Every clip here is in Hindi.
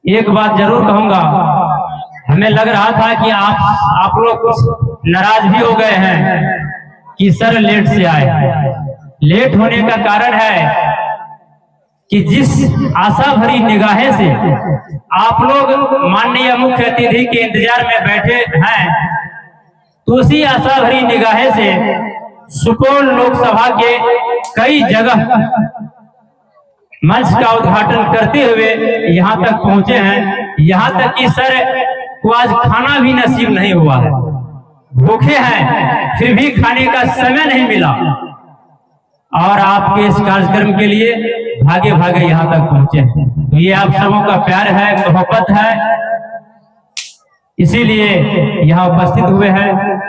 एक बात जरूर कहूंगा, हमें लग रहा था कि आप लोग नाराज भी हो गए हैं कि सर लेट से आए। लेट होने का कारण है कि जिस आशा भरी निगाहें से आप लोग माननीय मुख्य अतिथि के इंतजार में बैठे हैं, तो उसी आशा भरी निगाहें से सुपौल लोकसभा के कई जगह मंच का उद्घाटन करते हुए यहाँ तक पहुंचे हैं। यहाँ तक कि सर को आज खाना भी नसीब नहीं हुआ है, भूखे हैं, फिर भी खाने का समय नहीं मिला और आपके इस कार्यक्रम के लिए भागे भागे यहाँ तक पहुंचे हैं। तो ये आप सबों का प्यार है, मोहब्बत है, इसीलिए यहाँ उपस्थित हुए हैं।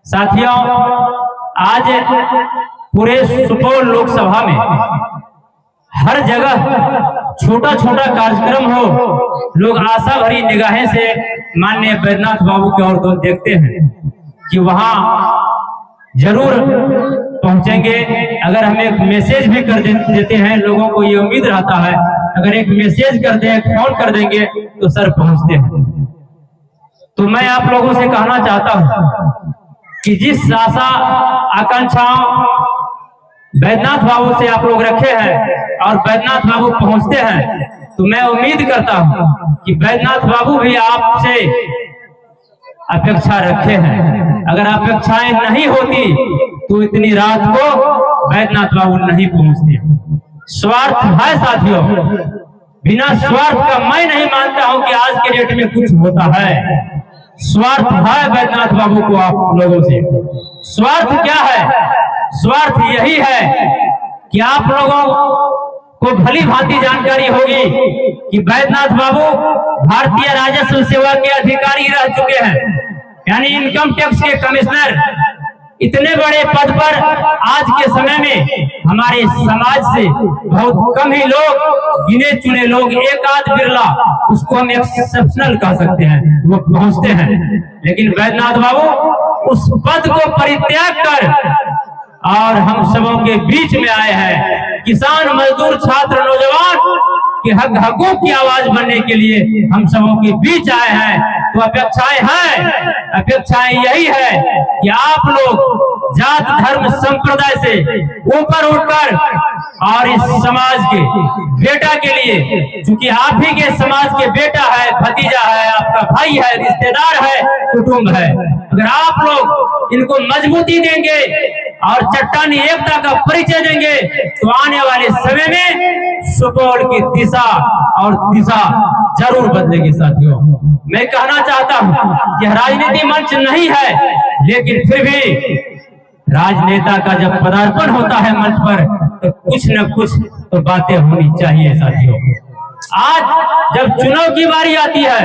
साथियों, आज पूरे सुपौल लोकसभा में हर जगह छोटा छोटा कार्यक्रम हो, लोग आशा भरी निगाहें से माननीय बैद्यनाथ बाबू की ओर देखते हैं कि वहां जरूर पहुंचेंगे। अगर हम एक मैसेज भी कर देते हैं, लोगों को ये उम्मीद रहता है अगर एक मैसेज कर दें, फोन कर देंगे तो सर पहुंचते हैं। तो मैं आप लोगों से कहना चाहता हूं कि जिस आशा आकांक्षाओं बैद्यनाथ बाबू से आप लोग रखे हैं और बैद्यनाथ बाबू पहुंचते हैं, तो मैं उम्मीद करता हूं कि बैद्यनाथ बाबू भी आपसे अपेक्षा रखे हैं। अगर अपेक्षाएं नहीं होती तो इतनी रात को बैद्यनाथ बाबू नहीं पहुंचते। स्वार्थ है साथियों, बिना स्वार्थ का मैं नहीं मानता हूं कि आज के डेट में कुछ होता है। स्वार्थ है बैद्यनाथ बाबू को आप लोगों से। स्वार्थ क्या है? स्वार्थ यही है कि आप लोगों को भली भांति जानकारी होगी कि बैद्यनाथ बाबू भारतीय राजस्व सेवा के अधिकारी रह चुके हैं, यानी इनकम टैक्स के कमिश्नर। इतने बड़े पद पर आज के समय में हमारे समाज से बहुत कम ही लोग, गिने चुने लोग, एक आध बिरला, उसको हम एक्सेप्शनल कह सकते हैं, वो पहुंचते हैं। लेकिन बैद्यनाथ बाबू उस पद को परित्याग कर और हम सबों के बीच में आए हैं। किसान, मजदूर, छात्र, नौजवान के हकों की आवाज बनने के लिए हम सबों के बीच आए हैं। तो अपेक्षाएं हैं, अपेक्षाएं यही है कि आप लोग जात, धर्म, संप्रदाय से ऊपर उठकर और इस समाज के बेटा के लिए, क्योंकि आप ही के समाज के बेटा है, भतीजा है, आपका भाई है, रिश्तेदार है, कुटुंब है, अगर आप लोग इनको मजबूती देंगे और चट्टानी एकता का परिचय देंगे तो आने वाले समय में सुपौल की दिशा और दिशा जरूर बदलेगी। साथियों, मैं कहना चाहता हूं यह राजनीति मंच नहीं है, लेकिन फिर भी राजनेता का जब पदार्पण होता है मंच पर तो कुछ न कुछ तो बातें होनी चाहिए। साथियों, आज जब चुनाव की बारी आती है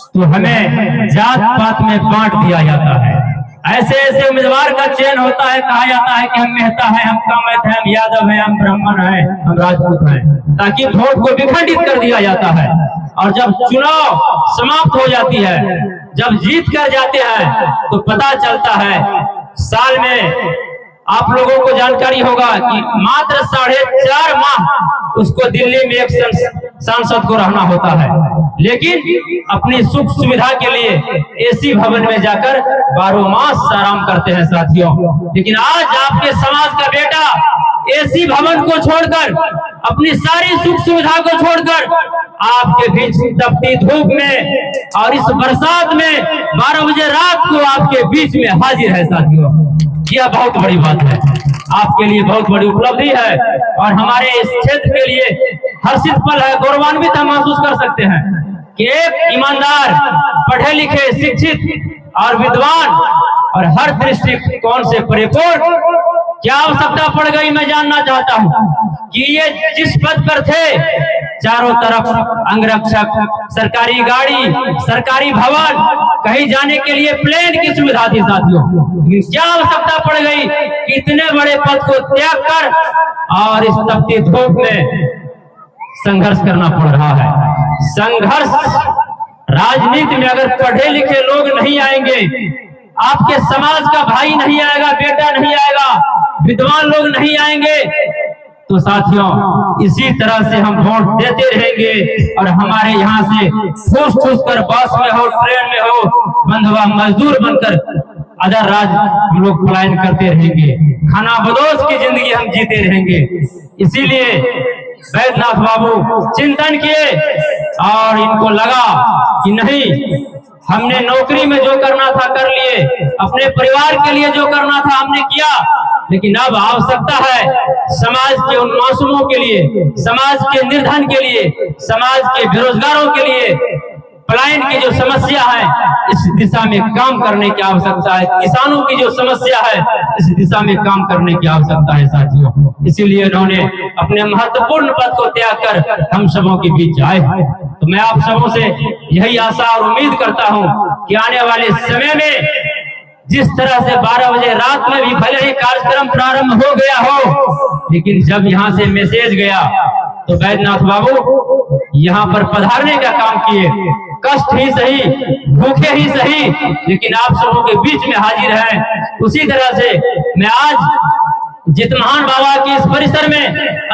तो हमें जात पात में बांट दिया जाता है। ऐसे ऐसे उम्मीदवार का चयन होता है, कहा जाता है कि हम मेहता हैं, हम कामत हैं, हम यादव हैं, हम ब्राह्मण हैं, हम राजपूत हैं, ताकि वोट को विखंडित कर दिया जाता है। और जब चुनाव समाप्त हो जाती है, जब जीत कर जाते हैं, तो पता चलता है साल में आप लोगों को जानकारी होगा कि मात्र 4.5 माह उसको दिल्ली में एक सांसद को रहना होता है, लेकिन अपनी सुख सुविधा के लिए एसी भवन में जाकर 12 मास आराम करते हैं। साथियों, लेकिन आज आपके समाज का बेटा एसी भवन को छोड़कर, अपनी सारी सुख सुविधा को छोड़कर आपके बीच तपती धूप में और इस बरसात में 12 बजे रात को आपके बीच में हाजिर है। साथियों, यह बहुत बड़ी बात है, आपके लिए बहुत बड़ी उपलब्धि है और हमारे इस क्षेत्र के लिए हर्षित पल है, गौरवान्वित हम महसूस कर सकते हैं कि एक ईमानदार, पढ़े लिखे, शिक्षित और विद्वान और हर दृष्टिकोण से परिपूर्ण, क्या आवश्यकता पड़ गई मैं जानना चाहता हूं कि ये जिस पद पर थे, चारों तरफ अंगरक्षक, सरकारी गाड़ी, सरकारी भवन, कहीं जाने के लिए प्लेन की सुविधा थी। साथियों, क्या आवश्यकता पड़ गई कि इतने बड़े पद को त्याग कर और इस तपती धूप में संघर्ष करना पड़ रहा है। संघर्ष राजनीति में अगर पढ़े लिखे लोग नहीं आएंगे, आपके समाज का भाई नहीं आएगा, बेटा नहीं आएगा, विद्वान लोग नहीं आएंगे, तो साथियों इसी तरह से हम वोट देते रहेंगे और हमारे यहाँ से ठूस ठूस कर बस में हो, ट्रेन में हो, बंधुआ मजदूर बनकर अदर राज्य हम लोग पलायन करते रहेंगे, खाना बदोश की जिंदगी हम जीते रहेंगे। इसीलिए बैद्यनाथ बाबू चिंतन किए और इनको लगा कि नहीं, हमने नौकरी में जो करना था कर लिए, अपने परिवार के लिए जो करना था हमने किया, लेकिन अब आवश्यकता है समाज के उन मासूमों के लिए, समाज के निर्धन के लिए, समाज के बेरोजगारों के लिए पलायन की जो समस्या है इस दिशा में काम करने की आवश्यकता है। किसानों की जो समस्या है इस दिशा में काम करने की आवश्यकता है साथियों। इसीलिए उन्होंने अपने महत्वपूर्ण पद को त्याग कर हम सबों के बीच आए। तो मैं आप सबों से यही आशा और उम्मीद करता हूं कि आने वाले समय में जिस तरह से 12 बजे रात में भी भले ही कार्यक्रम प्रारंभ हो गया हो, लेकिन जब यहाँ से मैसेज गया तो बैद्यनाथ बाबू यहाँ पर पधारने का काम किए। कष्ट ही सही, भूखे ही सही, लेकिन आप सबों के बीच में हाजिर है। उसी तरह से मैं आज जितमहान बाबा के इस परिसर में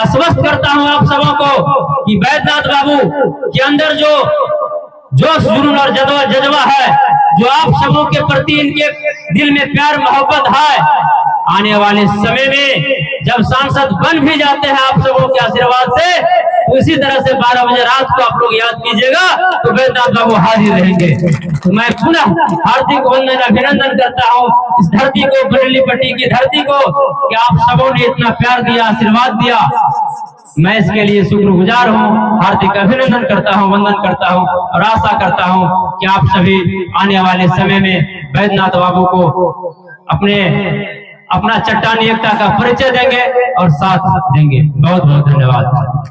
आश्वस्त करता हूँ आप सबों को कि बैद्यनाथ बाबू के अंदर जो जोश जुनून और जज्बा है, जो आप सबों के प्रति इनके दिल में प्यार मोहब्बत है, आने वाले समय में जब सांसद बन भी जाते हैं आप सबों के आशीर्वाद से, तो इसी तरह से 12 बजे रात को आप लोग याद कीजिएगा तो बैद्यनाथ बाबू हाजिर रहेंगे। तो मैं पुनः हार्दिक वंदन अभिनंदन करता हूँ इस धरती को, बरेली पट्टी की धरती को, कि आप सबों ने इतना प्यार दिया, आशीर्वाद दिया। मैं इसके लिए शुक्रगुजार हूँ, हार्दिक अभिनंदन करता हूँ, वंदन करता हूँ और आशा करता हूँ कि आप सभी आने वाले समय में बैद्यनाथ बाबू को अपना चट्टानी एकता का परिचय देंगे और साथ देंगे। बहुत बहुत धन्यवाद।